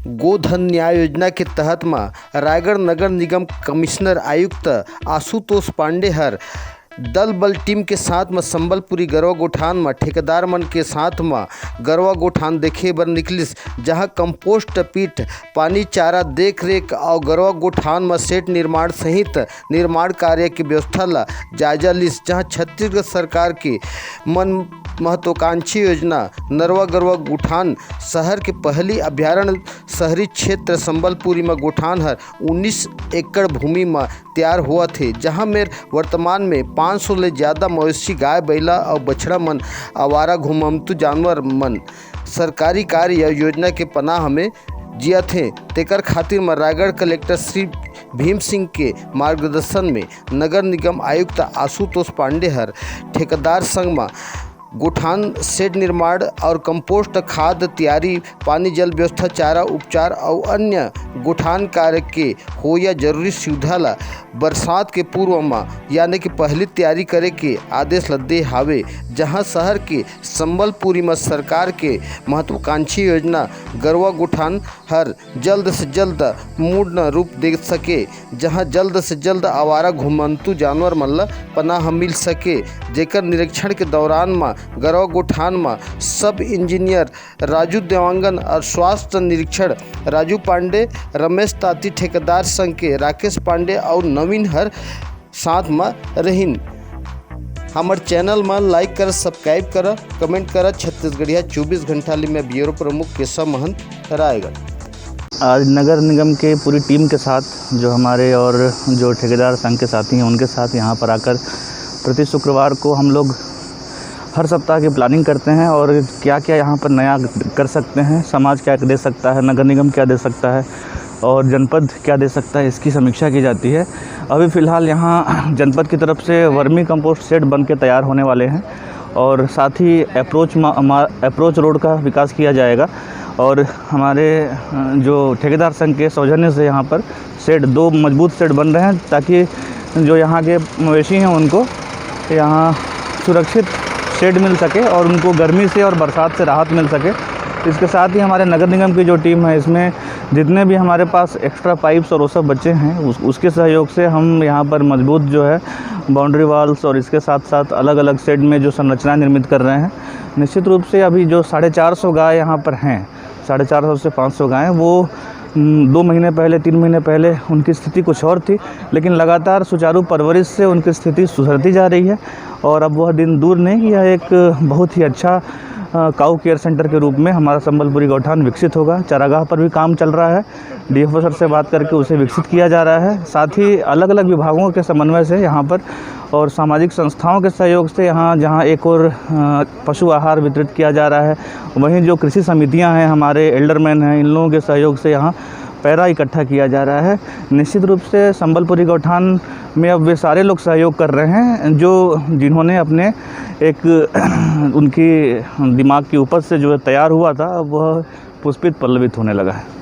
गोधन न्याय योजना के तहत रायगढ़ नगर निगम कमिश्नर आयुक्त आशुतोष पांडे हर दल बल टीम के साथ संबलपुरी गरवा गोठान में ठेकेदार मन के साथ गरवा गोठान देखे बर निकलिस, जहां कंपोस्ट पीट, पानी, चारा, देख रेख और गरवा गोठान में सेट निर्माण सहित निर्माण कार्य की व्यवस्था ला जायजा लिस। जहां छत्तीसगढ़ सरकार की महत्वाकांक्षी योजना नरवा गरवा गोठान शहर के पहली अभ्यारण्य शहरी क्षेत्र संबलपुरी में गोठान हर 19 एकड़ भूमि में तैयार हुआ थे, जहां में वर्तमान में 500 ले ज़्यादा मवेशी, गाय, बैला और बछड़ा मन, आवारा घुमंतु जानवर मन सरकारी कार्य या योजना के पनाह में जिया थे। तेकर खातिर में रायगढ़ कलेक्टर श्री भीम सिंह के मार्गदर्शन में नगर निगम आयुक्त आशुतोष पांडे हर ठेकेदार संग में गोठान शेड निर्माण और कंपोस्ट खाद तैयारी, पानी जल व्यवस्था, चारा उपचार और अन्य गोठान कार्य के हो या जरूरी सुविधा ला बरसात के पूर्व में यानी कि पहली तैयारी करे के आदेश लदे हावे। जहां शहर के संबलपुरी में सरकार के महत्वाकांक्षी योजना गरवा गोठान हर जल्द से जल्द पूर्ण रूप दे सके, जहां जल्द से जल्द आवारा घुमंतु जानवर मन ला पनाह मिल सके। जेकर निरीक्षण के दौरान में गरवा गोठान में सब इंजीनियर राजू देवांगन और स्वास्थ्य निरीक्षण राजू पांडे, रमेश ताती, ठेकेदार संघ के राकेश पांडे और नवीन हर साथ में रहीन। हमार चैनल में लाइक कर, सब्सक्राइब कर, कमेंट कर। छत्तीसगढ़िया 24 घंटा में ब्यूरो प्रमुख केशव महंत, रायगढ़। आज नगर निगम के पूरी टीम के साथ जो हमारे और जो ठेकेदार संघ के साथी हैं उनके साथ यहाँ पर आकर प्रति शुक्रवार को हम लोग हर सप्ताह की प्लानिंग करते हैं और क्या क्या यहाँ पर नया कर सकते हैं, समाज क्या दे सकता है, नगर निगम क्या दे सकता है और जनपद क्या दे सकता है, इसकी समीक्षा की जाती है। अभी फ़िलहाल यहाँ जनपद की तरफ से वर्मी कंपोस्ट शेड बन के तैयार होने वाले हैं और साथ ही अप्रोच रोड का विकास किया जाएगा और हमारे जो ठेकेदार संघ के सौजन्य से यहाँ पर शेड 2 मजबूत शेड बन रहे हैं ताकि जो यहाँ के मवेशी हैं उनको यहाँ सुरक्षित शेड मिल सके और उनको गर्मी से और बरसात से राहत मिल सके। इसके साथ ही हमारे नगर निगम की जो टीम है, इसमें जितने भी हमारे पास एक्स्ट्रा पाइप्स और वो सब बच्चे हैं उसके सहयोग से हम यहाँ पर मजबूत जो है बाउंड्री वॉल्स और इसके साथ साथ अलग अलग शेड में जो संरचना निर्मित कर रहे हैं। निश्चित रूप से अभी जो 450 गाय यहाँ पर हैं, 450 से 500 गायें, वो 2 महीने पहले, 3 महीने पहले उनकी स्थिति कुछ और थी, लेकिन लगातार सुचारू परवरिश से उनकी स्थिति सुधरती जा रही है और अब वह दिन दूर नहीं, यह एक बहुत ही अच्छा काऊ केयर सेंटर के रूप में हमारा संबलपुरी गौठान विकसित होगा। चारागाह पर भी काम चल रहा है, डीएफओ सर से बात करके उसे विकसित किया जा रहा है। साथ ही अलग अलग विभागों के समन्वय से यहाँ पर और सामाजिक संस्थाओं के सहयोग से यहाँ जहाँ एक और पशु आहार वितरित किया जा रहा है, वहीं जो कृषि समितियाँ हैं, हमारे एल्डरमैन हैं, इन लोगों के सहयोग से यहाँ पैरा इकट्ठा किया जा रहा है। निश्चित रूप से संबलपुरी गौठान में अब वे सारे लोग सहयोग कर रहे हैं जिन्होंने अपने एक उनकी दिमाग की उपज से जो तैयार हुआ था, वह पुष्पित पल्लवित होने लगा है।